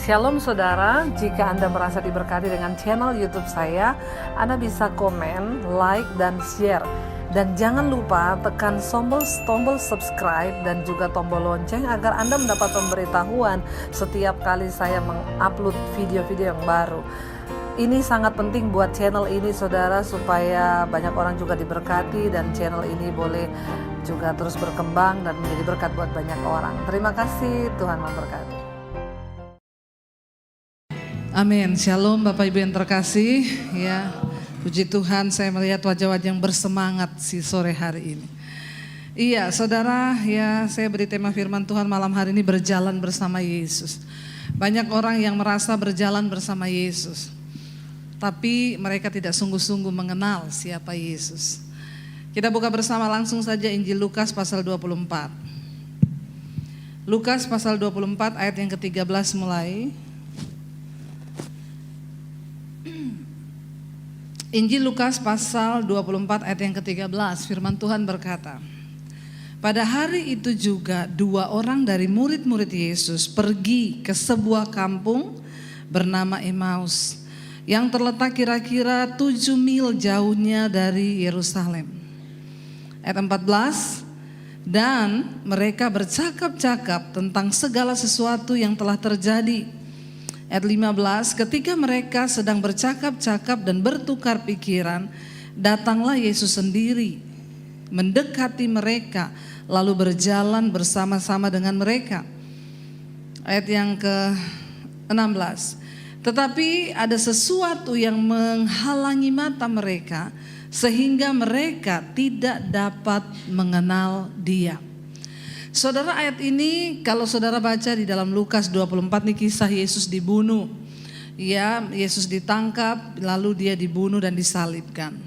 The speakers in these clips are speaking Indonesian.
Shalom saudara, jika Anda merasa diberkati dengan channel YouTube saya, Anda bisa komen, like, dan share. Dan jangan lupa tekan tombol subscribe dan juga tombol lonceng agar Anda mendapat pemberitahuan setiap kali saya mengupload video-video yang baru. Ini sangat penting buat channel ini saudara, supaya banyak orang juga diberkati dan channel ini boleh juga terus berkembang dan menjadi berkat buat banyak orang. Terima kasih, Tuhan memberkati. Amin. Shalom Bapak Ibu yang terkasih. Ya, puji Tuhan, saya melihat wajah-wajah yang bersemangat si sore hari ini. Iya, saudara, ya saya beri tema firman Tuhan malam hari ini, berjalan bersama Yesus. Banyak orang yang merasa berjalan bersama Yesus, tapi mereka tidak sungguh-sungguh mengenal siapa Yesus. Kita buka bersama langsung saja Injil Lukas pasal 24. Lukas pasal 24 ayat yang ke-13 mulai. Injil Lukas pasal 24 ayat yang ke-13, firman Tuhan berkata, pada hari itu juga dua orang dari murid-murid Yesus pergi ke sebuah kampung bernama Emmaus, yang terletak kira-kira 7 mil jauhnya dari Yerusalem. Ayat 14, dan mereka bercakap-cakap tentang segala sesuatu yang telah terjadi. Ayat 15, ketika mereka sedang bercakap-cakap dan bertukar pikiran, datanglah Yesus sendiri, mendekati mereka, lalu berjalan bersama-sama dengan mereka. Ayat yang ke-16, tetapi ada sesuatu yang menghalangi mata mereka, sehingga mereka tidak dapat mengenal Dia. Saudara, ayat ini kalau saudara baca di dalam Lukas 24 ini kisah Yesus dibunuh. Ya, Yesus ditangkap lalu dia dibunuh dan disalibkan.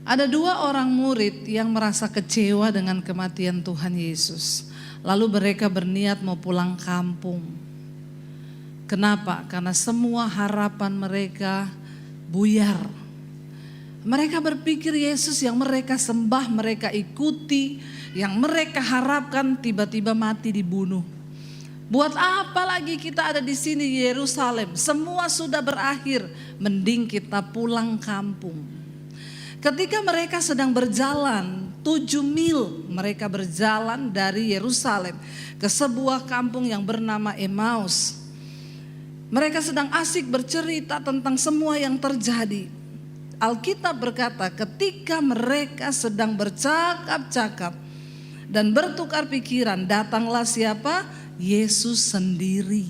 Ada dua orang murid yang merasa kecewa dengan kematian Tuhan Yesus. Lalu mereka berniat mau pulang kampung. Kenapa? Karena semua harapan mereka buyar. Mereka berpikir Yesus yang mereka sembah, mereka ikuti, yang mereka harapkan tiba-tiba mati dibunuh. Buat apa lagi kita ada di sini di Yerusalem? Semua sudah berakhir, mending kita pulang kampung. Ketika mereka sedang berjalan 7 mil, mereka berjalan dari Yerusalem ke sebuah kampung yang bernama Emmaus. Mereka sedang asik bercerita tentang semua yang terjadi. Alkitab berkata ketika mereka sedang bercakap-cakap dan bertukar pikiran, datanglah siapa? Yesus sendiri.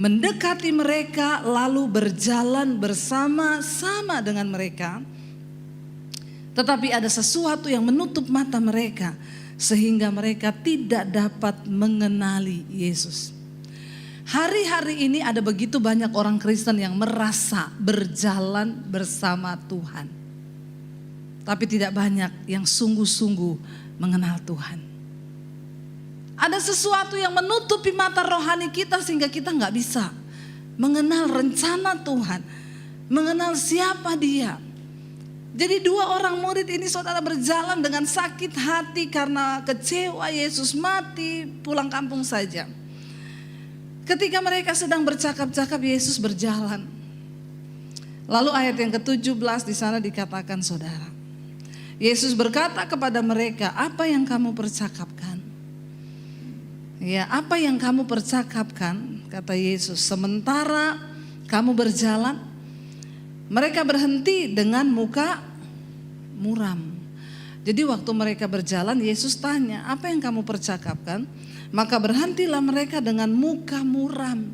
Mendekati mereka lalu berjalan bersama-sama dengan mereka. Tetapi ada sesuatu yang menutup mata mereka sehingga mereka tidak dapat mengenali Yesus. Hari-hari ini ada begitu banyak orang Kristen yang merasa berjalan bersama Tuhan, tapi tidak banyak yang sungguh-sungguh mengenal Tuhan. Ada sesuatu yang menutupi mata rohani kita sehingga kita gak bisa mengenal rencana Tuhan, mengenal siapa Dia. Jadi dua orang murid ini saudara berjalan dengan sakit hati karena kecewa Yesus mati, pulang kampung saja. Ketika mereka sedang bercakap-cakap, Yesus berjalan. Lalu ayat yang ke-17 di sana dikatakan saudara, Yesus berkata kepada mereka, apa yang kamu percakapkan? Ya, apa yang kamu percakapkan? Kata Yesus, sementara kamu berjalan, mereka berhenti dengan muka muram. Jadi waktu mereka berjalan, Yesus tanya, apa yang kamu percakapkan? Maka berhentilah mereka dengan muka muram.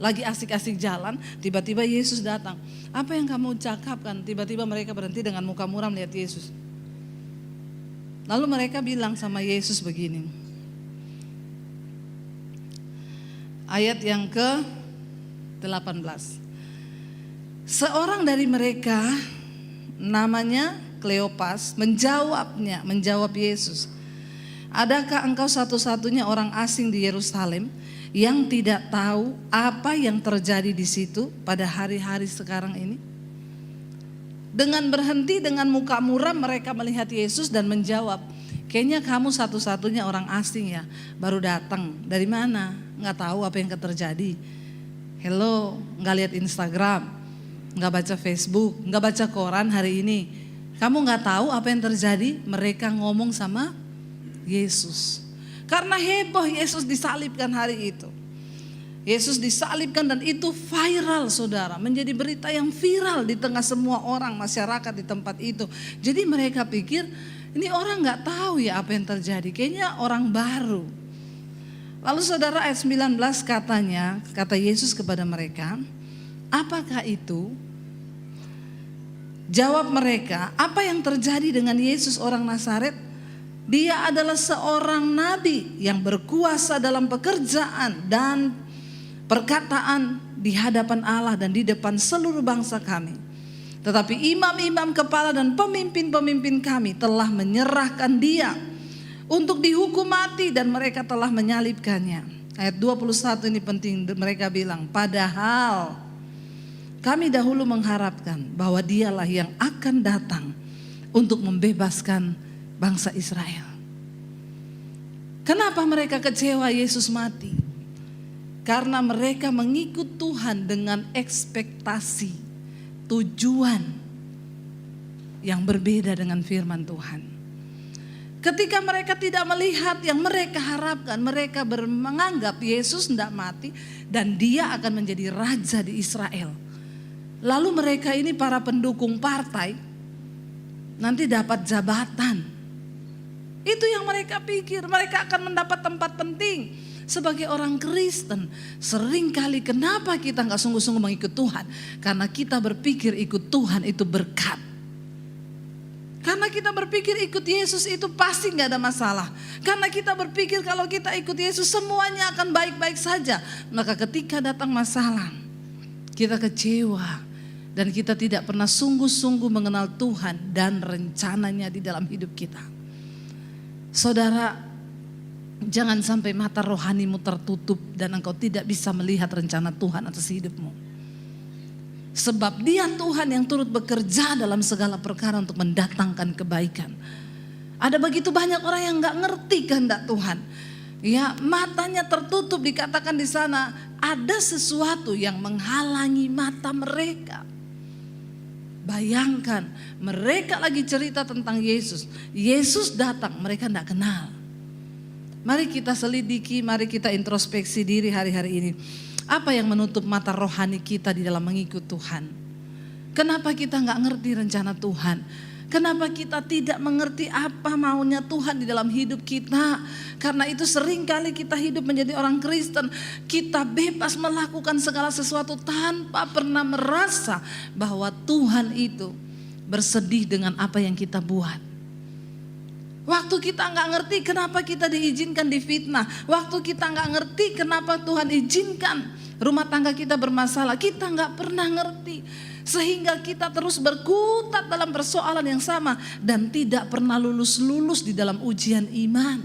Lagi asik-asik jalan, tiba-tiba Yesus datang. Apa yang kamu cakapkan? Tiba-tiba mereka berhenti dengan muka muram lihat Yesus. Lalu mereka bilang sama Yesus begini. Ayat yang ke-18. Seorang dari mereka namanya Kleopas menjawab Yesus, adakah engkau satu-satunya orang asing di Yerusalem yang tidak tahu apa yang terjadi di situ pada hari-hari sekarang ini? Dengan berhenti dengan muka muram mereka melihat Yesus dan menjawab, kayaknya kamu satu-satunya orang asing ya, baru datang. Dari mana? Nggak tahu apa yang terjadi. Hello, nggak lihat Instagram, nggak baca Facebook, nggak baca koran hari ini. Kamu nggak tahu apa yang terjadi? Mereka ngomong sama Yesus. Karena heboh Yesus disalibkan hari itu. Yesus disalibkan dan itu viral saudara. Menjadi berita yang viral di tengah semua orang masyarakat di tempat itu. Jadi mereka pikir ini orang nggak tahu ya apa yang terjadi. Kayaknya orang baru. Lalu saudara ayat 19 katanya, kata Yesus kepada mereka, apakah itu? Jawab mereka, apa yang terjadi dengan Yesus orang Nazaret? Dia adalah seorang nabi yang berkuasa dalam pekerjaan dan perkataan di hadapan Allah dan di depan seluruh bangsa kami. Tetapi imam-imam kepala dan pemimpin-pemimpin kami telah menyerahkan dia untuk dihukum mati dan mereka telah menyalibkannya. Ayat 21 ini penting, mereka bilang, padahal kami dahulu mengharapkan bahwa dialah yang akan datang untuk membebaskan bangsa Israel. Kenapa mereka kecewa Yesus mati? Karena mereka mengikut Tuhan dengan ekspektasi, tujuan yang berbeda dengan firman Tuhan. Ketika mereka tidak melihat yang mereka harapkan, mereka menganggap Yesus tidak mati dan dia akan menjadi raja di Israel. Lalu mereka ini para pendukung partai nanti dapat jabatan. Itu yang mereka pikir, mereka akan mendapat tempat penting. Sebagai orang Kristen, seringkali kenapa kita gak sungguh-sungguh mengikut Tuhan? Karena kita berpikir ikut Tuhan itu berkat. Karena kita berpikir ikut Yesus itu pasti gak ada masalah. Karena kita berpikir kalau kita ikut Yesus semuanya akan baik-baik saja. Maka ketika datang masalah, kita kecewa. Dan kita tidak pernah sungguh-sungguh mengenal Tuhan dan rencananya di dalam hidup kita. Saudara, jangan sampai mata rohanimu tertutup dan engkau tidak bisa melihat rencana Tuhan atas hidupmu. Sebab dia Tuhan yang turut bekerja dalam segala perkara untuk mendatangkan kebaikan. Ada begitu banyak orang yang gak ngerti kehendak Tuhan. Ya, matanya tertutup, dikatakan di sana ada sesuatu yang menghalangi mata mereka. Bayangkan, mereka lagi cerita tentang Yesus. Yesus datang, mereka tidak kenal. Mari kita selidiki, mari kita introspeksi diri hari-hari ini. Apa yang menutup mata rohani kita di dalam mengikut Tuhan? Kenapa kita nggak ngerti rencana Tuhan? Kenapa kita tidak mengerti apa maunya Tuhan di dalam hidup kita? Karena itu seringkali kita hidup menjadi orang Kristen, kita bebas melakukan segala sesuatu tanpa pernah merasa bahwa Tuhan itu bersedih dengan apa yang kita buat. Waktu kita nggak ngerti kenapa kita diizinkan difitnah, waktu kita nggak ngerti kenapa Tuhan izinkan rumah tangga kita bermasalah, kita nggak pernah ngerti. Sehingga kita terus berkutat dalam persoalan yang sama dan tidak pernah lulus-lulus di dalam ujian iman.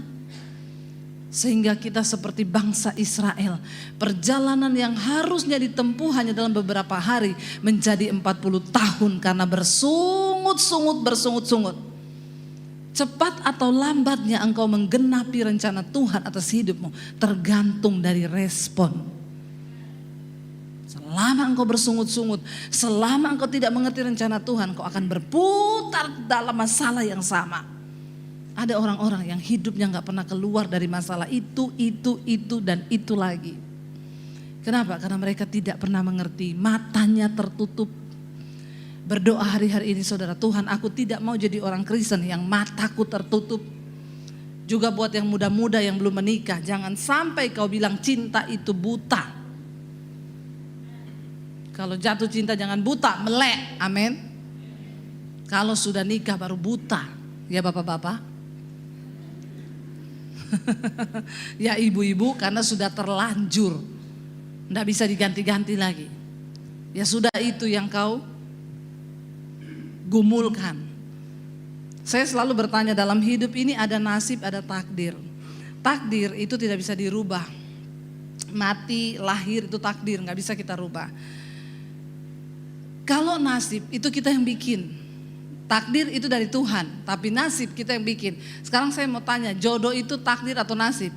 Sehingga kita seperti bangsa Israel, perjalanan yang harusnya ditempuh hanya dalam beberapa hari menjadi 40 tahun karena bersungut-sungut. Cepat atau lambatnya engkau menggenapi rencana Tuhan atas hidupmu tergantung dari respon. Selama engkau bersungut-sungut, selama engkau tidak mengerti rencana Tuhan, engkau akan berputar dalam masalah yang sama. Ada orang-orang yang hidupnya gak pernah keluar dari masalah itu dan itu lagi. Kenapa? Karena mereka tidak pernah mengerti, matanya tertutup. Berdoa hari-hari ini saudara, Tuhan aku tidak mau jadi orang Kristen yang mataku tertutup. Juga buat yang muda-muda yang belum menikah, jangan sampai kau bilang cinta itu buta. Kalau jatuh cinta jangan buta, melek, amin. Kalau sudah nikah baru buta, ya bapak-bapak. Ya ibu-ibu karena sudah terlanjur, tidak bisa diganti-ganti lagi. Ya sudah itu yang kau gumulkan. Saya selalu bertanya dalam hidup ini ada nasib, ada takdir. Takdir itu tidak bisa dirubah. Mati, lahir itu takdir, gak bisa kita rubah. Kalau nasib itu kita yang bikin. Takdir itu dari Tuhan, tapi nasib kita yang bikin. Sekarang saya mau tanya, jodoh itu takdir atau nasib?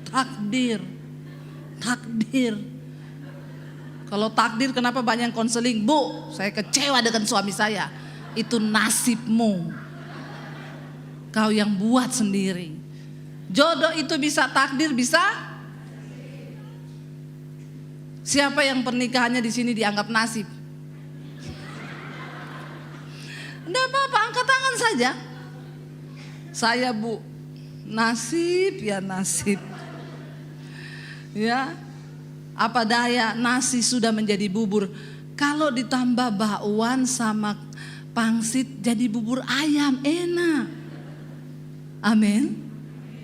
Takdir. Kalau takdir kenapa banyak yang konseling? Bu, saya kecewa dengan suami saya. Itu nasibmu. Kau yang buat sendiri. Jodoh itu bisa takdir, bisa. Siapa yang pernikahannya di sini dianggap nasib? Enggak apa-apa, angkat tangan saja. Saya bu, nasib ya nasib. Ya, apa daya, nasi sudah menjadi bubur. Kalau ditambah bakwan sama pangsit jadi bubur ayam, enak. Amin.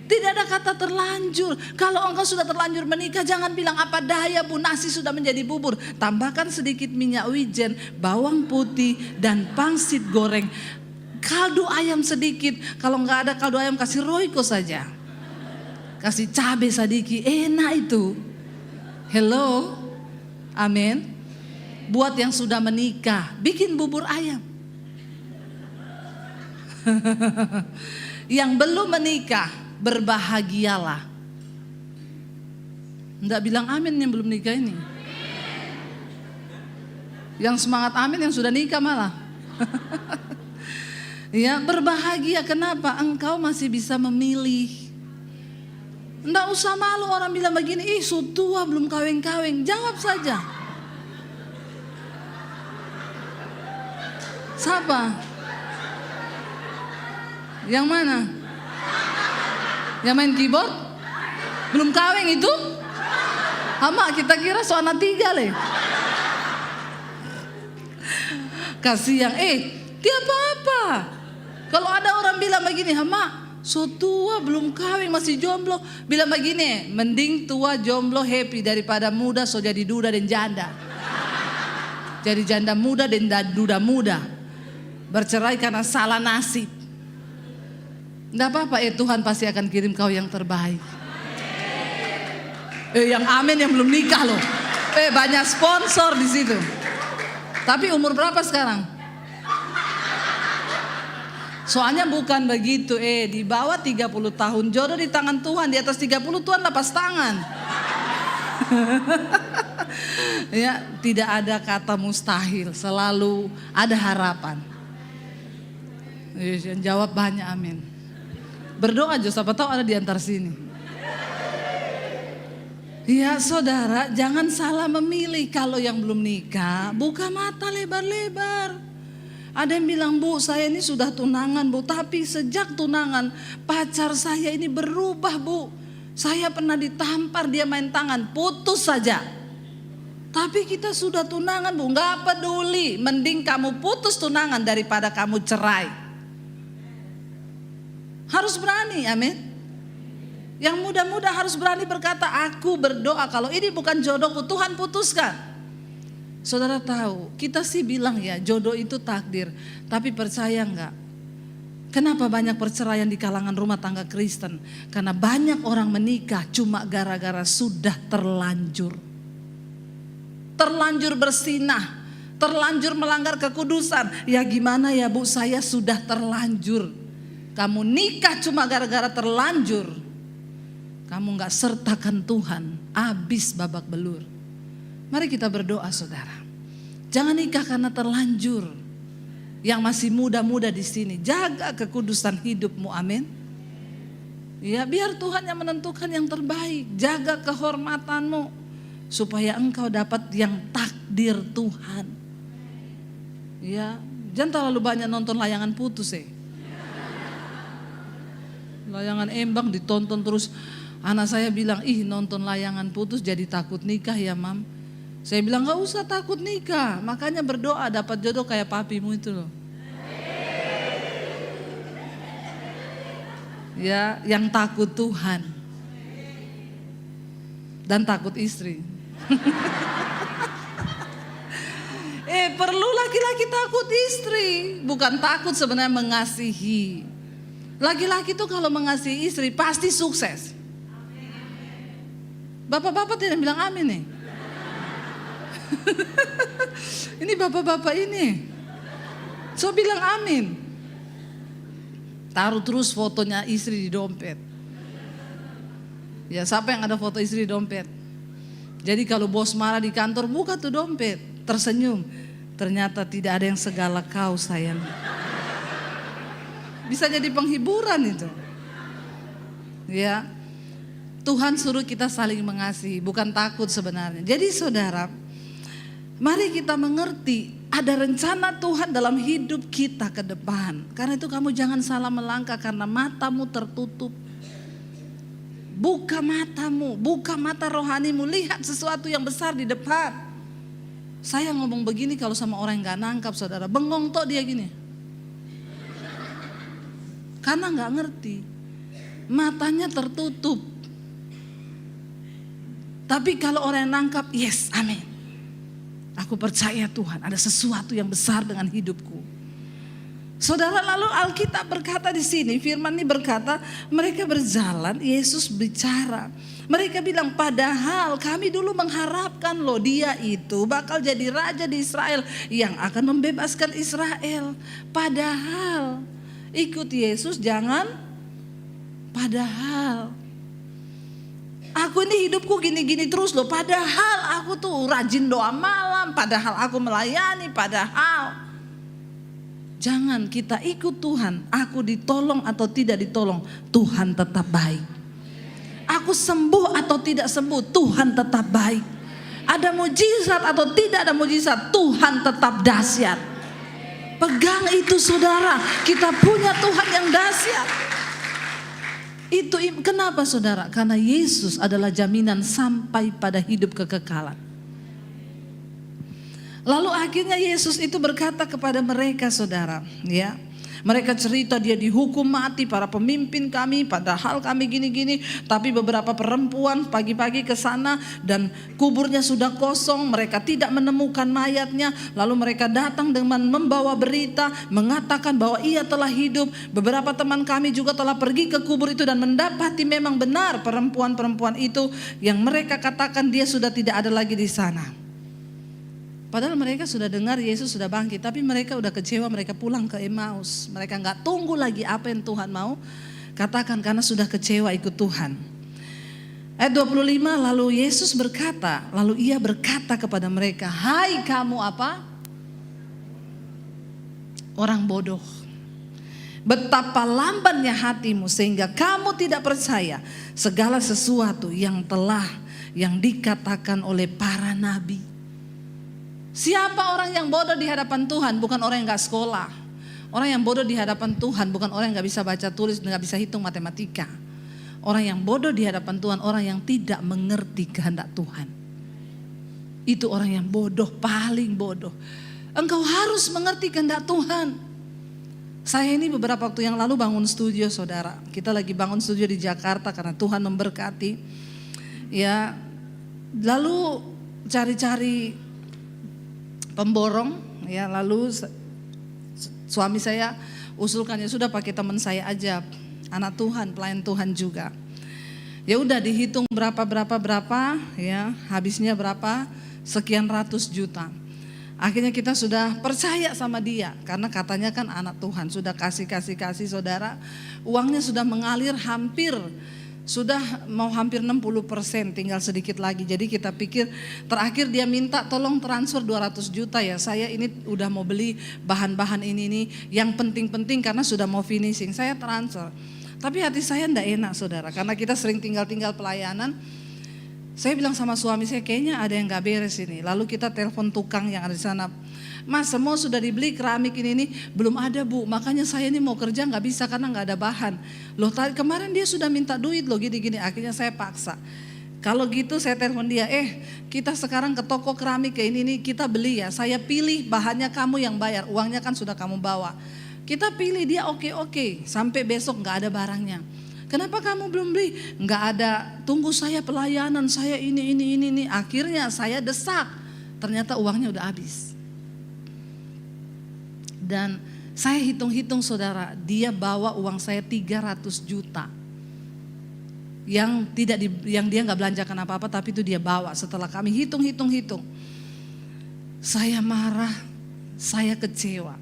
Tidak ada kata terlanjur. Kalau engkau sudah terlanjur menikah, jangan bilang apa daya bu, nasi sudah menjadi bubur. Tambahkan sedikit minyak wijen, bawang putih dan pangsit goreng. Kaldu ayam sedikit. Kalau nggak ada kaldu ayam kasih roiko saja. Kasih cabai sedikit, enak itu. Hello, amin. Buat yang sudah menikah, bikin bubur ayam. Yang belum menikah, berbahagialah. Enggak bilang amin yang belum nikah ini. Yang semangat amin yang sudah nikah malah. Ya, berbahagia. Kenapa? Engkau masih bisa memilih. Enggak usah malu orang bilang begini, ih su tua belum kawin-kawin. Jawab saja. Siapa? Yang mana? Yang main keyboard? Belum kawin itu? Hama, kita kira so anak 3 leh. Kasih yang dia apa-apa. Kalau ada orang bilang begini, Hama, so tua belum kawin masih jomblo. Bilang begini, mending tua jomblo happy daripada muda so jadi duda dan janda. Jadi janda muda dan duda muda. Bercerai karena salah nasib. Enggak apa-apa, Tuhan pasti akan kirim kau yang terbaik. Yang amin yang belum nikah loh. Banyak sponsor di situ. Tapi umur berapa sekarang? Soalnya bukan begitu, di bawah 30 tahun jodoh di tangan Tuhan, di atas 30 Tuhan lepas tangan. Ya, tidak ada kata mustahil, selalu ada harapan. Yang jawab banyak amin. Berdoa aja, siapa tahu ada di antar sini. Ya saudara, jangan salah memilih. Kalau yang belum nikah, buka mata lebar-lebar. Ada yang bilang, bu saya ini sudah tunangan bu, tapi sejak tunangan pacar saya ini berubah bu. Saya pernah ditampar, dia main tangan, putus saja. Tapi kita sudah tunangan bu, gak peduli. Mending kamu putus tunangan daripada kamu cerai. Harus berani, amin. Yang muda-muda harus berani berkata, aku berdoa kalau ini bukan jodohku, Tuhan putuskan. Saudara tahu, kita sih bilang ya jodoh itu takdir. Tapi percaya enggak? Kenapa banyak perceraian di kalangan rumah tangga Kristen? Karena banyak orang menikah cuma gara-gara sudah terlanjur. Terlanjur bersinah, terlanjur melanggar kekudusan. Ya gimana ya bu, saya sudah terlanjur. Kamu nikah cuma gara-gara terlanjur. Kamu enggak sertakan Tuhan, habis babak belur. Mari kita berdoa saudara. Jangan nikah karena terlanjur. Yang masih muda-muda di sini, jaga kekudusan hidupmu, amin. Ya, biar Tuhan yang menentukan yang terbaik. Jaga kehormatanmu supaya engkau dapat yang takdir Tuhan. Ya, jangan terlalu banyak nonton layangan putus Layangan embang ditonton terus. Anak saya bilang, nonton layangan putus jadi takut nikah ya mam. Saya bilang gak usah takut nikah, makanya berdoa dapat jodoh kayak papimu itu loh. Ya, yang takut Tuhan dan takut istri. Perlu laki-laki takut istri, bukan takut sebenarnya mengasihi. Laki-laki itu kalau mengasihi istri pasti sukses. Bapak-bapak tidak bilang amin nih. Ini bapak-bapak ini. So bilang amin. Taruh terus fotonya istri di dompet. Ya, siapa yang ada foto istri dompet? Jadi kalau bos marah di kantor, buka tuh dompet, tersenyum. Ternyata tidak ada yang segala kau sayang. Bisa jadi penghiburan itu. Ya, Tuhan suruh kita saling mengasihi, bukan takut sebenarnya. Jadi saudara, mari kita mengerti ada rencana Tuhan dalam hidup kita ke depan. Karena itu kamu jangan salah melangkah karena matamu tertutup. Buka matamu, buka mata rohanimu, lihat sesuatu yang besar di depan. Saya ngomong begini kalau sama orang yang gak nangkap saudara, bengong tok dia gini. Karena gak ngerti, matanya tertutup. Tapi kalau orang yang nangkap, yes, amin. Aku percaya Tuhan ada sesuatu yang besar dengan hidupku. Saudara, lalu Alkitab berkata di sini, firman ini berkata, mereka berjalan, Yesus bicara. Mereka bilang, padahal kami dulu mengharapkan loh dia itu bakal jadi raja di Israel yang akan membebaskan Israel. Padahal ikut Yesus jangan padahal. Aku ini hidupku gini-gini terus loh, padahal aku tuh rajin doa malam, padahal aku melayani, padahal. Jangan kita ikut Tuhan, aku ditolong atau tidak ditolong, Tuhan tetap baik. Aku sembuh atau tidak sembuh, Tuhan tetap baik. Ada mujizat atau tidak ada mujizat, Tuhan tetap dahsyat. Pegang itu saudara, kita punya Tuhan yang dahsyat. Itu kenapa saudara? Karena Yesus adalah jaminan sampai pada hidup kekekalan. Lalu akhirnya Yesus itu berkata kepada mereka saudara, ya. Mereka cerita dia dihukum mati, para pemimpin kami, padahal kami gini-gini. Tapi beberapa perempuan pagi-pagi ke sana dan kuburnya sudah kosong, mereka tidak menemukan mayatnya. Lalu mereka datang dengan membawa berita, mengatakan bahwa ia telah hidup. Beberapa teman kami juga telah pergi ke kubur itu dan mendapati memang benar perempuan-perempuan itu yang mereka katakan dia sudah tidak ada lagi di sana. Padahal mereka sudah dengar Yesus sudah bangkit, tapi mereka udah kecewa, mereka pulang ke Emmaus. Mereka gak tunggu lagi apa yang Tuhan mau katakan karena sudah kecewa ikut Tuhan. Ayat 25, lalu Yesus berkata, lalu ia berkata kepada mereka, hai kamu apa? Orang bodoh. Betapa lambannya hatimu sehingga kamu tidak percaya segala sesuatu yang dikatakan oleh para nabi. Siapa orang yang bodoh di hadapan Tuhan? Bukan orang yang gak sekolah. Orang yang bodoh di hadapan Tuhan bukan orang yang gak bisa baca tulis dan gak bisa hitung matematika. Orang yang bodoh di hadapan Tuhan, orang yang tidak mengerti kehendak Tuhan. Itu orang yang bodoh, paling bodoh. Engkau harus mengerti kehendak Tuhan. Saya ini beberapa waktu yang lalu bangun studio saudara. Kita lagi bangun studio di Jakarta karena Tuhan memberkati. Ya, lalu cari-cari pemborong, ya, lalu suami saya usulkan ya sudah pakai teman saya aja, anak Tuhan, pelayan Tuhan juga. Ya udah dihitung berapa, ya habisnya berapa, sekian ratus juta. Akhirnya kita sudah percaya sama dia karena katanya kan anak Tuhan, sudah kasih saudara, uangnya sudah mengalir sudah mau hampir 60%, tinggal sedikit lagi. Jadi kita pikir terakhir dia minta tolong transfer 200 juta ya. Saya ini udah mau beli bahan-bahan ini yang penting-penting karena sudah mau finishing. Saya transfer. Tapi hati saya enggak enak saudara, karena kita sering tinggal-tinggal pelayanan. Saya bilang sama suami saya, kayaknya ada yang gak beres ini. Lalu kita telepon tukang yang ada di sana. Mas, semua sudah dibeli keramik ini belum ada bu, makanya saya ini mau kerja gak bisa karena gak ada bahan. Loh kemarin dia sudah minta duit loh gini-gini, akhirnya saya paksa. Kalau gitu saya telepon dia, kita sekarang ke toko keramik kayak ini kita beli ya, saya pilih bahannya kamu yang bayar, uangnya kan sudah kamu bawa. Kita pilih, dia oke, sampai besok gak ada barangnya. Kenapa kamu belum beli? Gak ada, tunggu saya pelayanan, saya ini. Akhirnya saya desak, ternyata uangnya udah habis. Dan saya hitung-hitung saudara, dia bawa uang saya 300 juta. Yang dia nggak belanjakan apa-apa, tapi itu dia bawa. Setelah kami hitung. Saya marah, saya kecewa.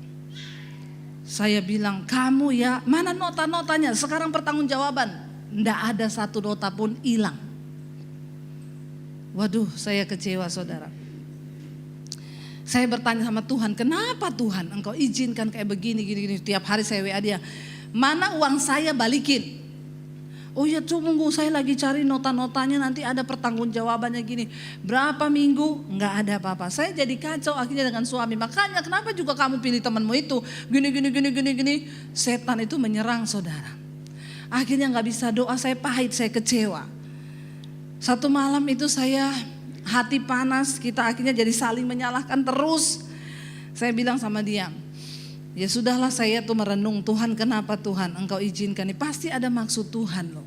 Saya bilang, kamu ya, mana nota-notanya? Sekarang pertanggungjawaban. Nggak ada satu nota pun hilang. Waduh, saya kecewa saudara. Saya bertanya sama Tuhan, kenapa Tuhan engkau izinkan kayak begini, gini. Tiap hari saya WA dia, mana uang saya balikin. Oh ya tunggu, saya lagi cari nota-notanya, nanti ada pertanggungjawabannya gini. Berapa minggu, nggak ada apa-apa. Saya jadi kacau akhirnya dengan suami. Makanya kenapa juga kamu pilih temanmu itu, gini. Setan itu menyerang saudara. Akhirnya nggak bisa doa, saya pahit, saya kecewa. Satu malam itu saya hati panas, kita akhirnya jadi saling menyalahkan terus. Saya bilang sama dia, ya sudahlah, saya tuh merenung, Tuhan kenapa Tuhan engkau izinkan ini, pasti ada maksud Tuhan loh.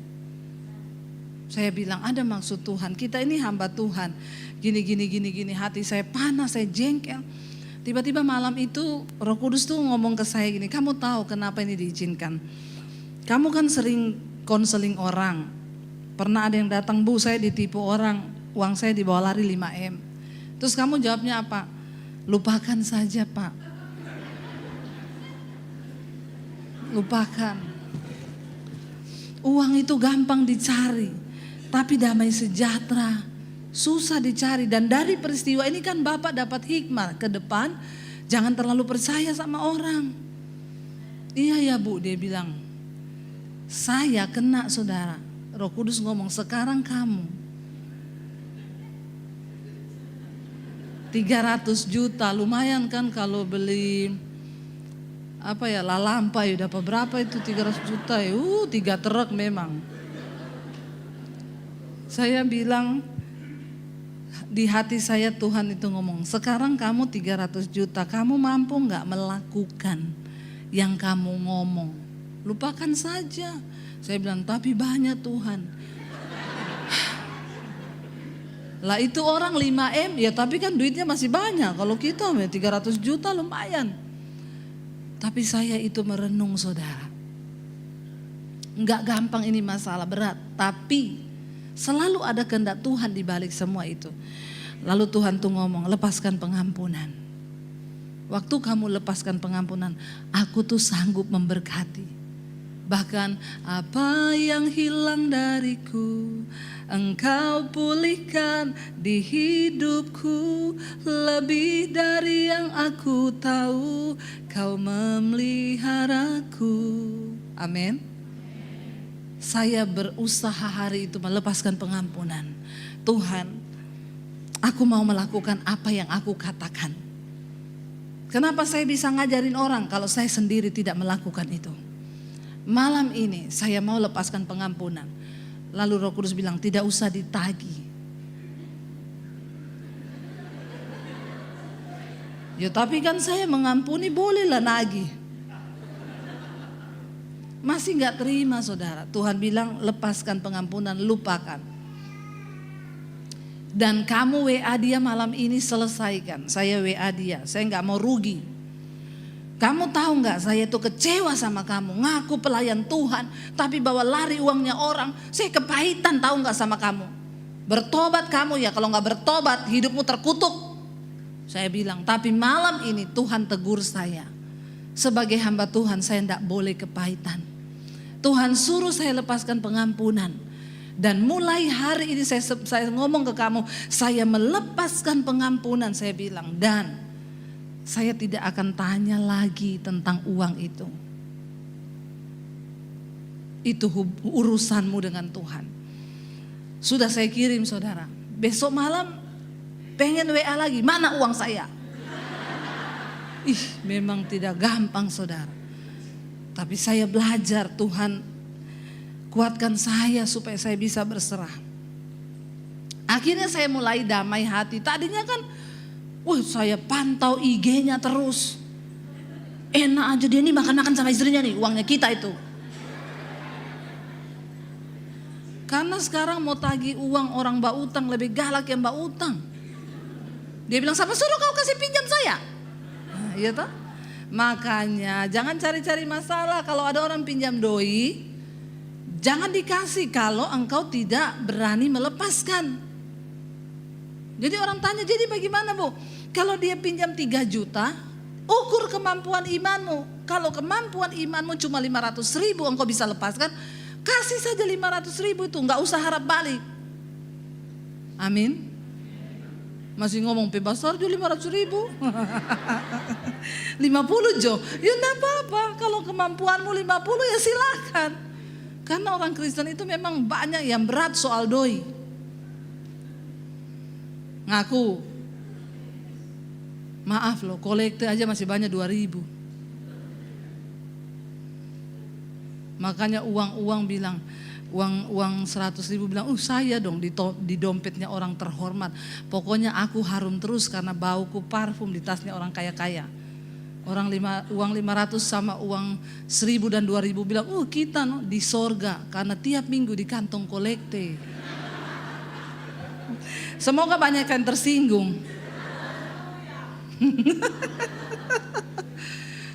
Saya bilang ada maksud Tuhan, kita ini hamba Tuhan, gini, hati saya panas, saya jengkel. Tiba-tiba malam itu Roh Kudus tuh ngomong ke saya gini, kamu tahu kenapa ini diizinkan? Kamu kan sering konseling orang, pernah ada yang datang, Bu saya ditipu orang, uang saya dibawa lari 5M. Terus kamu jawabnya apa? Lupakan saja Pak. Lupakan. Uang itu gampang dicari, tapi damai sejahtera susah dicari. Dan dari peristiwa ini kan Bapak dapat hikmah ke depan, jangan terlalu percaya sama orang. Iya ya Bu, dia bilang. Saya kena saudara. Roh Kudus ngomong, sekarang kamu 300 juta, lumayan kan kalau beli apa ya, lalampai udah berapa itu 300 juta ya, 3 truk memang. Saya bilang di hati saya, Tuhan itu ngomong, sekarang kamu 300 juta, kamu mampu gak melakukan yang kamu ngomong? Lupakan saja. Saya bilang, tapi banyak Tuhan. Lah itu orang 5M, ya tapi kan duitnya masih banyak. Kalau kita 300 juta lumayan. Tapi saya itu merenung saudara. Enggak gampang ini, masalah berat. Tapi selalu ada kehendak Tuhan di balik semua itu. Lalu Tuhan tuh ngomong, lepaskan pengampunan. Waktu kamu lepaskan pengampunan, aku tuh sanggup memberkati. Bahkan apa yang hilang dariku, engkau pulihkan di hidupku. Lebih dari yang aku tahu, kau memeliharaku. Amin. Saya berusaha hari itu melepaskan pengampunan. Tuhan, aku mau melakukan apa yang aku katakan. Kenapa saya bisa ngajarin orang kalau saya sendiri tidak melakukan itu? Malam ini saya mau lepaskan pengampunan. Lalu Roh Kudus bilang, tidak usah ditagih. Ya tapi kan saya mengampuni, bolehlah nagih. Masih gak terima saudara. Tuhan bilang lepaskan pengampunan, lupakan. Dan kamu WA dia malam ini selesaikan. Saya WA dia, saya gak mau rugi. Kamu tahu gak, saya tuh kecewa sama kamu, ngaku pelayan Tuhan, tapi bawa lari uangnya orang. Saya kepahitan tahu gak sama kamu. Bertobat kamu ya, kalau gak bertobat hidupmu terkutuk. Saya bilang, tapi malam ini Tuhan tegur saya. Sebagai hamba Tuhan saya gak boleh kepahitan. Tuhan suruh saya lepaskan pengampunan. Dan mulai hari ini saya ngomong ke kamu, saya melepaskan pengampunan, saya bilang. Dan saya tidak akan tanya lagi tentang uang itu. Itu urusanmu dengan Tuhan. Sudah saya kirim saudara. Besok malam pengen WA lagi, mana uang saya? Memang tidak gampang saudara. Tapi saya belajar, Tuhan kuatkan saya supaya saya bisa berserah. Akhirnya saya mulai damai hati. Tadinya kan saya pantau IG-nya terus. Enak aja dia nih makan-makan sama istrinya nih, uangnya kita itu. Karena sekarang mau tagih uang orang mbak utang lebih galak yang mbak utang. Dia bilang, siapa suruh kau kasih pinjam saya? Nah, iya toh? Makanya jangan cari-cari masalah. Kalau ada orang pinjam doi, jangan dikasih kalau engkau tidak berani melepaskan. Jadi orang tanya, jadi bagaimana Bu? Kalau dia pinjam 3 juta, ukur kemampuan imanmu. Kalau kemampuan imanmu cuma 500.000 engkau bisa lepaskan, Kasih saja 500.000 itu, nggak usah harap balik. Amin. Masih ngomong besar jo 500.000. 50 jo, ya enggak apa-apa. Kalau kemampuanmu 50 ya silakan. Karena orang Kristen itu memang banyak yang berat soal doi. Ngaku. Maaf loh, kolekte aja masih banyak 2.000. Makanya uang bilang, uang 100.000 bilang, saya dong di dompetnya orang terhormat. Pokoknya aku harum terus karena bauku parfum di tasnya orang kaya-kaya. Uang 500 sama uang 1.000 dan 2.000 bilang, kita di sorga karena tiap minggu di kantong kolekte. Semoga banyak yang tersinggung.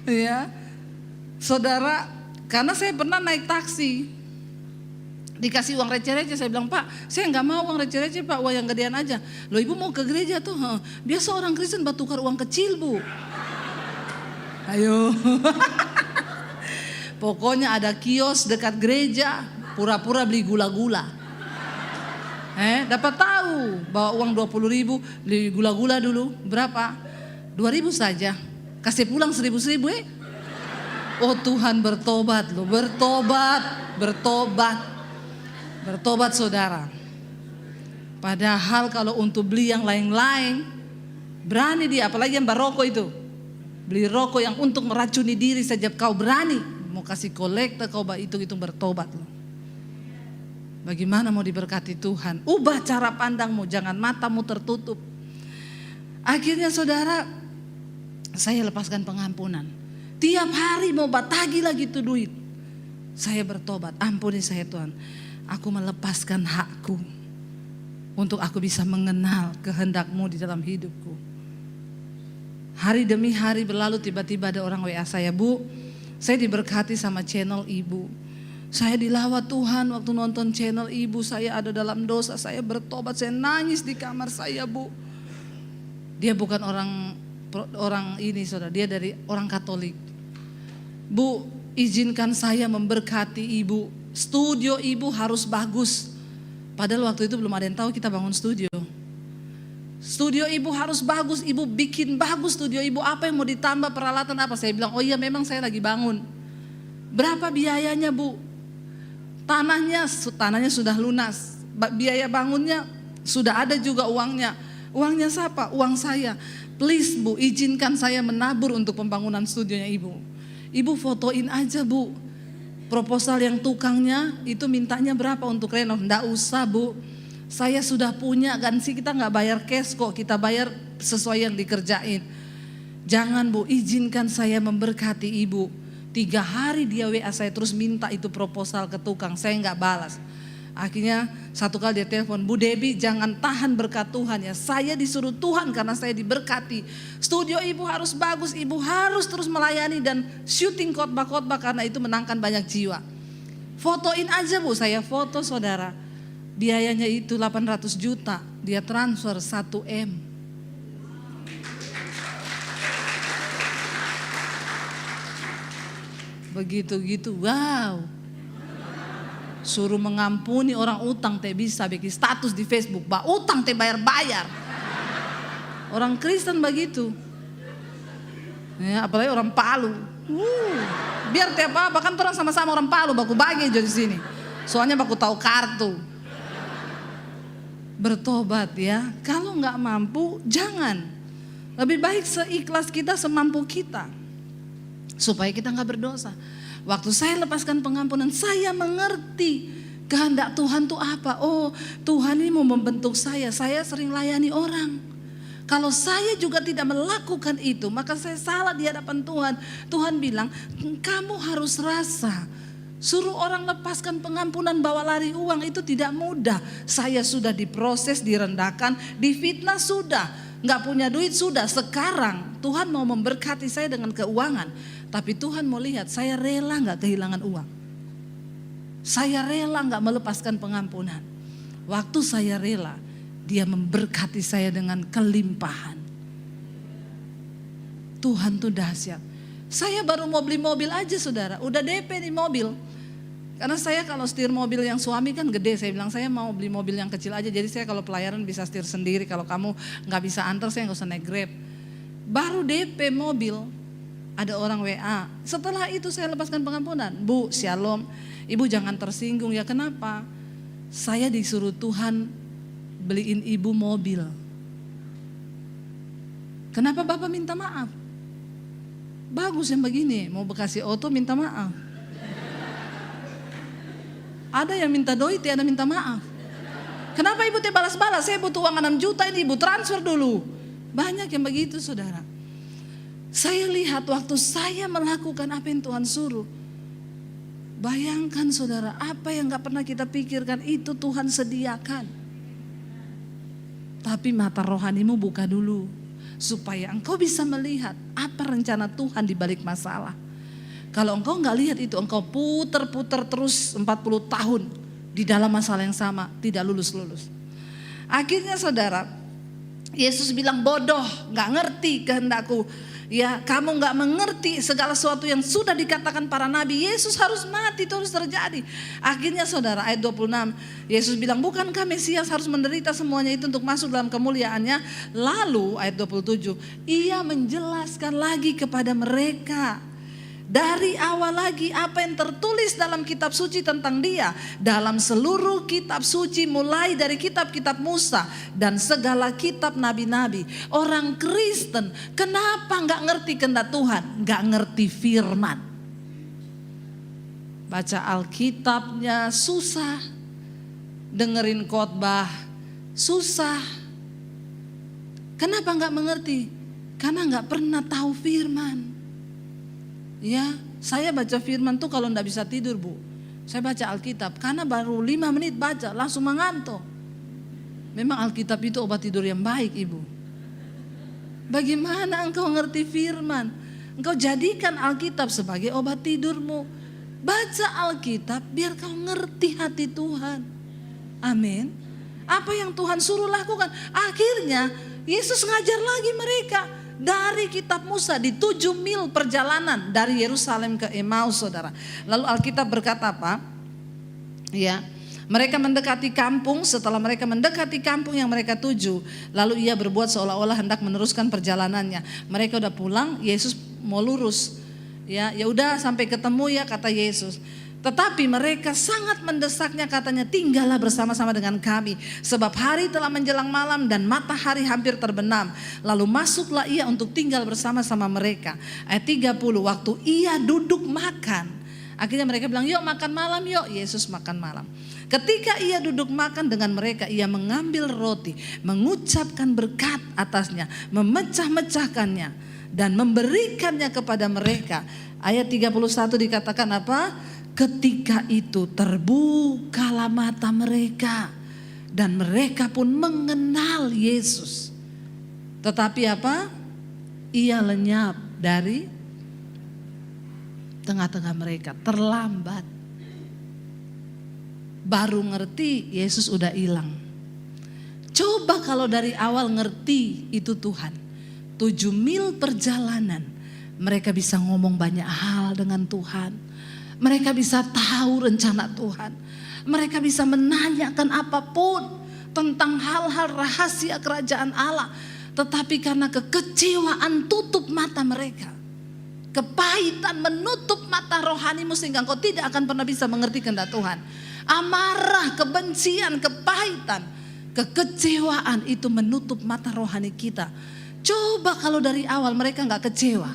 Ya, saudara, karena saya pernah naik taksi, dikasih uang receh-receh, saya bilang, Pak, saya nggak mau uang receh-receh Pak, uang yang gedean aja. Loh ibu mau ke gereja tuh, biasa orang Kristen tukar uang kecil bu. Ayo. Pokoknya ada kios dekat gereja, pura-pura beli gula-gula. Dapat tahu bawa uang 20.000 beli gula-gula dulu, berapa? 2.000 saja, kasih pulang 1.000 Oh Tuhan, bertobat loh, bertobat saudara. Padahal kalau untuk beli yang lain-lain, berani dia, apalagi yang baroko itu. Beli rokok yang untuk meracuni diri saja kau berani. Mau kasih kolektor kau hitung-hitung bertobat loh. Bagaimana mau diberkati Tuhan? Ubah cara pandangmu, jangan matamu tertutup. Akhirnya saudara, saya lepaskan pengampunan. Tiap hari mau batagi lagi tuh duit. Saya bertobat, ampuni saya Tuhan. Aku melepaskan hakku untuk aku bisa mengenal kehendak-Mu di dalam hidupku. Hari demi hari berlalu, tiba-tiba ada orang WA saya, Bu, saya diberkati sama channel Ibu. Saya dilawat Tuhan waktu nonton channel Ibu, saya ada dalam dosa, saya bertobat, saya nangis di kamar saya Bu. Dia bukan orang ini saudara, dia dari orang Katolik. Bu, izinkan saya memberkati Ibu. Studio Ibu harus bagus. Padahal waktu itu belum ada yang tahu kita bangun studio. Studio Ibu harus bagus, Ibu bikin bagus studio Ibu. Apa yang mau ditambah, peralatan apa? Saya bilang, oh iya memang saya lagi bangun. Berapa biayanya Bu? Tanahnya sudah lunas. Biaya bangunnya sudah ada juga uangnya. Uangnya siapa? Uang saya. Please Bu, izinkan saya menabur untuk pembangunan studionya Ibu. Ibu fotoin aja Bu. Proposal yang tukangnya itu mintanya berapa untuk renov? Nggak usah Bu. Saya sudah punya, kan sih kita nggak bayar cash kok, kita bayar sesuai yang dikerjain. Jangan Bu, izinkan saya memberkati Ibu. 3 hari dia WA saya terus minta itu proposal ke tukang, saya nggak balas. Akhirnya satu kali dia telepon, Bu Debbie jangan tahan berkat Tuhan ya. Saya disuruh Tuhan karena saya diberkati. Studio Ibu harus bagus, Ibu harus terus melayani dan syuting khotbah-khotbah karena itu menangkan banyak jiwa. Fotoin aja Bu, saya foto saudara. Biayanya itu 800 juta, dia transfer 1 M. Begitu-gitu, wow. Suruh mengampuni orang utang teh bisa bikin status di Facebook, utang teh bayar-bayar. Orang Kristen begitu. Ya, apalagi orang Palu. Biar tiap apa kan orang sama-sama orang Palu, baku bagi jadi sini. Soalnya baku tahu kartu. Bertobat ya. Kalau nggak mampu jangan. Lebih baik seikhlas kita, semampu kita. Supaya kita nggak berdosa. Waktu saya lepaskan pengampunan, saya mengerti kehendak Tuhan itu apa. Oh, Tuhan ini mau membentuk saya. Saya sering layani orang. Kalau saya juga tidak melakukan itu, maka saya salah di hadapan Tuhan. Tuhan bilang, kamu harus rasa. Suruh orang lepaskan pengampunan, bawa lari uang itu tidak mudah. Saya sudah diproses, direndahkan, difitnah sudah. Nggak punya duit sudah. Sekarang Tuhan mau memberkati saya dengan keuangan. Tapi Tuhan mau lihat saya rela nggak kehilangan uang. Saya rela nggak melepaskan pengampunan. Waktu saya rela, Dia memberkati saya dengan kelimpahan. Tuhan tuh dahsyat. Saya baru mau beli mobil aja saudara, udah DP di mobil. Karena saya kalau setir mobil yang suami kan gede, saya bilang saya mau beli mobil yang kecil aja. Jadi saya kalau pelayaran bisa setir sendiri. Kalau kamu nggak bisa antar, saya nggak usah naik Grab. Baru DP mobil, ada orang WA. Setelah itu saya lepaskan pengampunan. Bu, shalom. Ibu jangan tersinggung ya. Kenapa? Saya disuruh Tuhan beliin ibu mobil. Kenapa Bapak minta maaf? Bagus yang begini, mau bekasi auto minta maaf. Ada yang minta doi, ada minta maaf. Kenapa ibu teh balas-balas? Saya butuh uang 6 juta ini, ibu transfer dulu. Banyak yang begitu saudara. Saya lihat waktu saya melakukan apa yang Tuhan suruh. Bayangkan saudara, apa yang gak pernah kita pikirkan itu Tuhan sediakan. Tapi mata rohanimu buka dulu, supaya engkau bisa melihat apa rencana Tuhan di balik masalah. Kalau engkau gak lihat itu, engkau puter-puter terus 40 tahun di dalam masalah yang sama, tidak lulus-lulus. Akhirnya saudara, Yesus bilang bodoh, gak ngerti kehendakku. Ya, kamu gak mengerti segala sesuatu yang sudah dikatakan para nabi. Yesus harus mati, itu harus terjadi. Akhirnya saudara, ayat 26, Yesus bilang, bukankah Mesias harus menderita semuanya itu untuk masuk dalam kemuliaannya? Lalu ayat 27, ia menjelaskan lagi kepada mereka dari awal lagi apa yang tertulis dalam kitab suci tentang dia. Dalam seluruh kitab suci, mulai dari kitab-kitab Musa dan segala kitab nabi-nabi. Orang Kristen kenapa gak ngerti kehendak Tuhan? Gak ngerti firman. Baca Alkitabnya susah, dengerin khotbah susah. Kenapa gak mengerti? Karena gak pernah tahu firman. Ya, saya baca firman tuh kalau enggak bisa tidur bu. Saya baca Alkitab karena baru 5 menit baca langsung mengantuk. Memang Alkitab itu obat tidur yang baik ibu. Bagaimana engkau ngerti firman? Engkau jadikan Alkitab sebagai obat tidurmu. Baca Alkitab biar kau ngerti hati Tuhan. Amin. Apa yang Tuhan suruh lakukan. Akhirnya Yesus ngajar lagi mereka. Dari kitab Musa di 7 mil perjalanan dari Yerusalem ke Emmaus saudara. Lalu Alkitab berkata apa? Ya, mereka mendekati kampung. Setelah mereka mendekati kampung yang mereka tuju, lalu ia berbuat seolah-olah hendak meneruskan perjalanannya. Mereka udah pulang, Yesus mau lurus. Ya udah sampai ketemu ya kata Yesus. Tetapi mereka sangat mendesaknya, katanya, tinggallah bersama-sama dengan kami. Sebab hari telah menjelang malam dan matahari hampir terbenam. Lalu masuklah ia untuk tinggal bersama-sama mereka. Ayat 30, waktu ia duduk makan. Akhirnya mereka bilang, yuk makan malam yuk. Yesus makan malam. Ketika ia duduk makan dengan mereka, ia mengambil roti, mengucapkan berkat atasnya, memecah-mecahkannya, dan memberikannya kepada mereka. Ayat 31 dikatakan apa? Ketika itu terbukalah mata mereka dan mereka pun mengenal Yesus. Tetapi apa? Ia lenyap dari tengah-tengah mereka, terlambat. Baru ngerti Yesus udah hilang. Coba kalau dari awal ngerti itu Tuhan. 7 mil perjalanan mereka bisa ngomong banyak hal dengan Tuhan. Mereka bisa tahu rencana Tuhan. Mereka bisa menanyakan apapun tentang hal-hal rahasia kerajaan Allah. Tetapi karena kekecewaan tutup mata mereka. Kepahitan menutup mata rohanimu sehingga engkau tidak akan pernah bisa mengerti kehendak Tuhan. Amarah, kebencian, kepahitan, kekecewaan itu menutup mata rohani kita. Coba kalau dari awal mereka gak kecewa,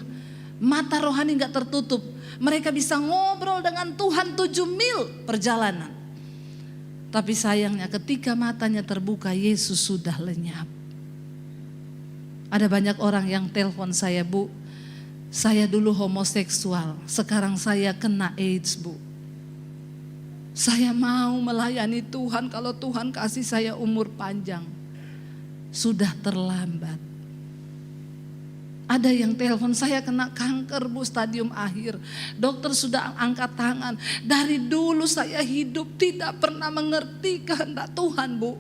mata rohani gak tertutup, mereka bisa ngobrol dengan Tuhan 7 mil perjalanan. Tapi sayangnya ketika matanya terbuka, Yesus sudah lenyap. Ada banyak orang yang telepon saya, bu, saya dulu homoseksual, sekarang saya kena AIDS bu. Saya mau melayani Tuhan kalau Tuhan kasih saya umur panjang. Sudah terlambat. Ada yang telepon, saya kena kanker bu, stadium akhir. Dokter sudah angkat tangan. Dari dulu saya hidup tidak pernah mengerti kehendak Tuhan bu.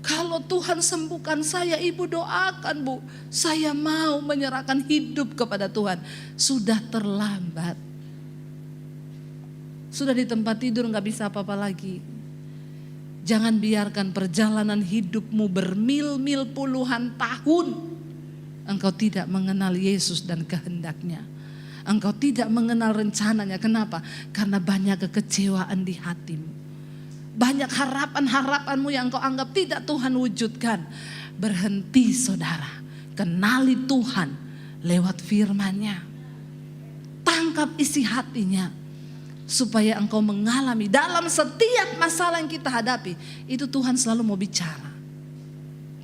Kalau Tuhan sembuhkan saya, ibu doakan bu. Saya mau menyerahkan hidup kepada Tuhan. Sudah terlambat. Sudah di tempat tidur gak bisa apa-apa lagi. Jangan biarkan perjalanan hidupmu bermil-mil puluhan tahun engkau tidak mengenal Yesus dan kehendaknya. Engkau tidak mengenal rencananya. Kenapa? Karena banyak kekecewaan di hatimu. Banyak harapan-harapanmu yang engkau anggap tidak Tuhan wujudkan. Berhenti saudara, kenali Tuhan lewat firman-Nya. Tangkap isi hatinya, supaya engkau mengalami dalam setiap masalah yang kita hadapi, itu Tuhan selalu mau bicara.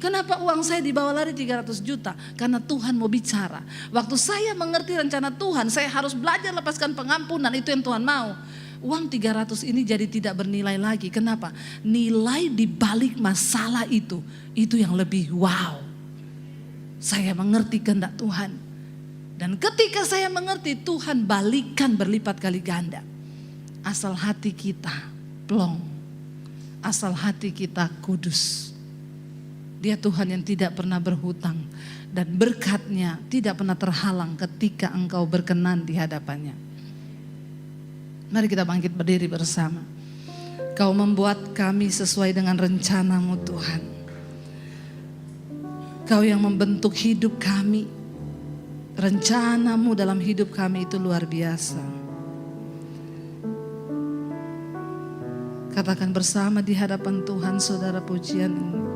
Kenapa uang saya dibawa lari 300 juta? Karena Tuhan mau bicara. Waktu saya mengerti rencana Tuhan, saya harus belajar lepaskan pengampunan, itu yang Tuhan mau. Uang 300 ini jadi tidak bernilai lagi. Kenapa? Nilai di balik masalah itu yang lebih wow. Saya mengerti kehendak Tuhan. Dan ketika saya mengerti, Tuhan balikan berlipat kali ganda. Asal hati kita plong, asal hati kita kudus. Dia Tuhan yang tidak pernah berhutang, dan berkat-Nya tidak pernah terhalang ketika engkau berkenan di hadapan-Nya. Mari kita bangkit berdiri bersama. Kau membuat kami sesuai dengan rencana-Mu Tuhan. Kau yang membentuk hidup kami. Rencana-Mu dalam hidup kami itu luar biasa. Katakan bersama di hadapan Tuhan, saudara, pujian ini.